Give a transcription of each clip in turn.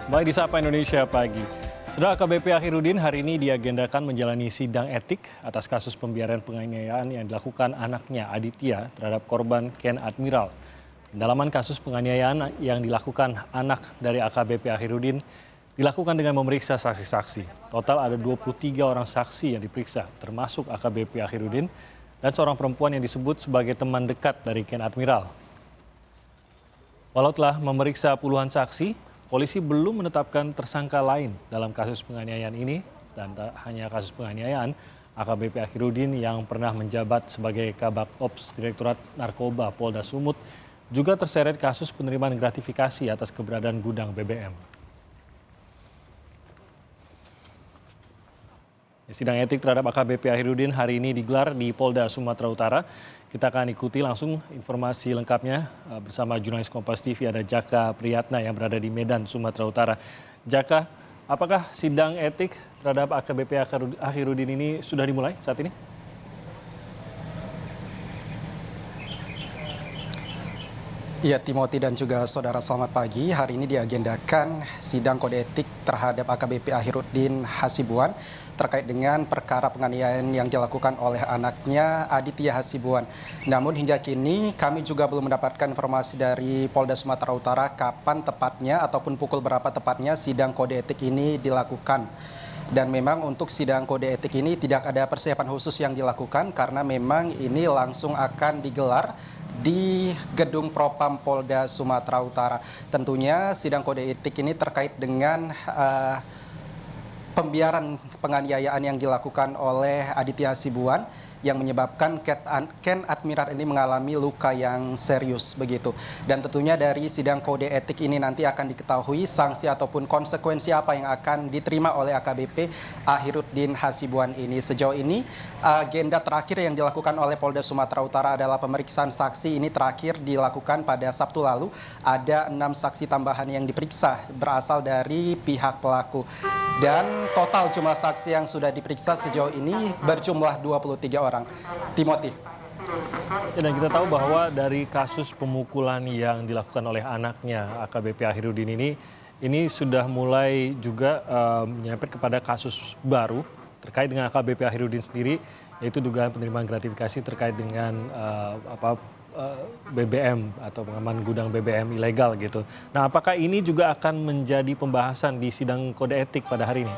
Baik di Sapa Indonesia Pagi. Saudara AKBP Akhirudin hari ini diagendakan menjalani sidang etik atas kasus pembiaran penganiayaan yang dilakukan anaknya Aditya terhadap korban Ken Admiral. Pendalaman kasus penganiayaan yang dilakukan anak dari AKBP Akhirudin dilakukan dengan memeriksa saksi-saksi. Total ada 23 orang saksi yang diperiksa, termasuk AKBP Akhirudin dan seorang perempuan yang disebut sebagai teman dekat dari Ken Admiral. Walau telah memeriksa puluhan saksi, polisi belum menetapkan tersangka lain dalam kasus penganiayaan ini dan tak hanya kasus penganiayaan, AKBP Akhirudin yang pernah menjabat sebagai Kabak Ops Direktorat Narkoba Polda Sumut juga terseret kasus penerimaan gratifikasi atas keberadaan gudang BBM. Sidang etik terhadap AKBP Akhirudin hari ini digelar di Polda Sumatera Utara. Kita akan ikuti langsung informasi lengkapnya bersama jurnalis Kompas TV ada Jaka Priyatna yang berada di Medan, Sumatera Utara. Jaka, apakah sidang etik terhadap AKBP Akhirudin ini sudah dimulai saat ini? Ya, Timothy dan juga saudara selamat pagi. Hari ini diagendakan sidang kode etik terhadap AKBP Akhirudin Hasibuan terkait dengan perkara penganiayaan yang dilakukan oleh anaknya Aditya Hasibuan. Namun hingga kini kami juga belum mendapatkan informasi dari Polda Sumatera Utara kapan tepatnya ataupun pukul berapa tepatnya sidang kode etik ini dilakukan. Dan memang untuk sidang kode etik ini tidak ada persiapan khusus yang dilakukan karena memang ini langsung akan digelar di Gedung Propam Polda Sumatera Utara. Tentunya sidang kode etik ini terkait dengan pembiaran penganiayaan yang dilakukan oleh Aditya Hasibuan yang menyebabkan Ken Admiral ini mengalami luka yang serius begitu. Dan tentunya dari sidang kode etik ini nanti akan diketahui sanksi ataupun konsekuensi apa yang akan diterima oleh AKBP Akhirudin Hasibuan ini. Sejauh ini agenda terakhir yang dilakukan oleh Polda Sumatera Utara adalah pemeriksaan saksi. Ini terakhir dilakukan pada Sabtu lalu. Ada 6 saksi tambahan yang diperiksa berasal dari pihak pelaku. Dan total jumlah saksi yang sudah diperiksa sejauh ini berjumlah 23 orang. Timothy. Dan kita tahu bahwa dari kasus pemukulan yang dilakukan oleh anaknya AKBP Akhirudin ini sudah mulai juga menyerempet kepada kasus baru terkait dengan AKBP Akhirudin sendiri, yaitu dugaan penerimaan gratifikasi terkait dengan BBM atau pengaman gudang BBM ilegal gitu. Nah, apakah ini juga akan menjadi pembahasan di sidang kode etik pada hari ini?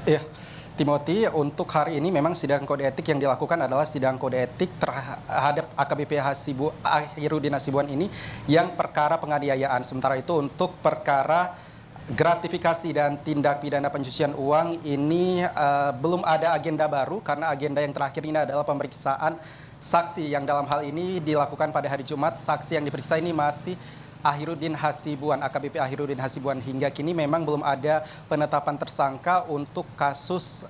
Ya, Timothy, untuk hari ini memang sidang kode etik yang dilakukan adalah sidang kode etik terhadap AKBP Akhirudin Hasibuan ini yang perkara penganiayaan. Sementara itu untuk perkara gratifikasi dan tindak pidana pencucian uang ini belum ada agenda baru karena agenda yang terakhir ini adalah pemeriksaan saksi yang dalam hal ini dilakukan pada hari Jumat. Saksi yang diperiksa ini masih Akhirudin Hasibuan, AKBP Akhirudin Hasibuan. Hingga kini memang belum ada penetapan tersangka untuk kasus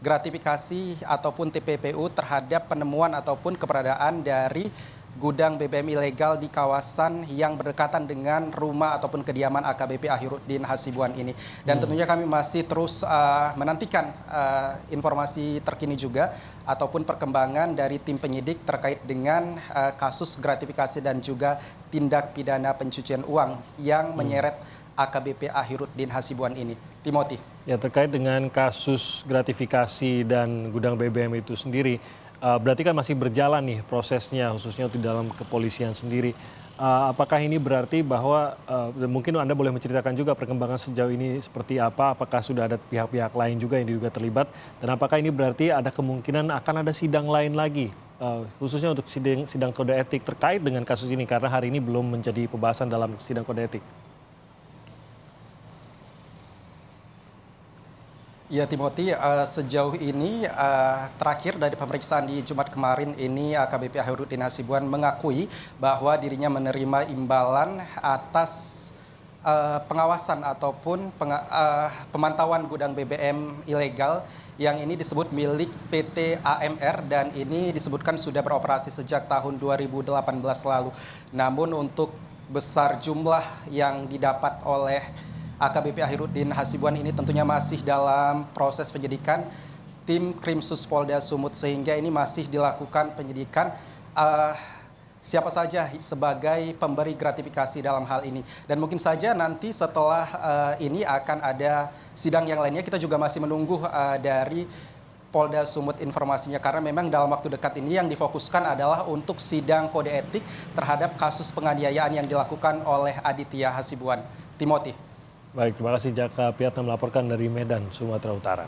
gratifikasi ataupun TPPU terhadap penemuan ataupun keberadaan dari gudang BBM ilegal di kawasan yang berdekatan dengan rumah ataupun kediaman AKBP Akhirudin Hasibuan ini. Dan tentunya kami masih terus menantikan informasi terkini juga ataupun perkembangan dari tim penyidik terkait dengan kasus gratifikasi dan juga tindak pidana pencucian uang yang menyeret AKBP Akhirudin Hasibuan ini. Timothy. Ya, terkait dengan kasus gratifikasi dan gudang BBM itu sendiri, berarti kan masih berjalan nih prosesnya, khususnya di dalam kepolisian sendiri. Apakah ini berarti bahwa mungkin Anda boleh menceritakan juga perkembangan sejauh ini seperti apa? Apakah sudah ada pihak-pihak lain juga yang diduga terlibat? Dan apakah ini berarti ada kemungkinan akan ada sidang lain lagi, khususnya untuk sidang kode etik terkait dengan kasus ini? Karena hari ini belum menjadi pembahasan dalam sidang kode etik. Ya, Timothy, sejauh ini terakhir dari pemeriksaan di Jumat kemarin ini AKBP Akhirudin Hasibuan mengakui bahwa dirinya menerima imbalan atas pengawasan ataupun pemantauan gudang BBM ilegal yang ini disebut milik PT AMR dan ini disebutkan sudah beroperasi sejak tahun 2018 lalu. Namun untuk besar jumlah yang didapat oleh AKBP Akhirudin Hasibuan ini tentunya masih dalam proses penyidikan tim Krimsus Polda Sumut sehingga ini masih dilakukan penyidikan siapa saja sebagai pemberi gratifikasi dalam hal ini. Dan mungkin saja nanti setelah ini akan ada sidang yang lainnya. Kita juga masih menunggu dari Polda Sumut informasinya, karena memang dalam waktu dekat ini yang difokuskan adalah untuk sidang kode etik terhadap kasus penganiayaan yang dilakukan oleh Aditya Hasibuan. Timothy. Baik, terima kasih Jaka Piatna melaporkan dari Medan, Sumatera Utara.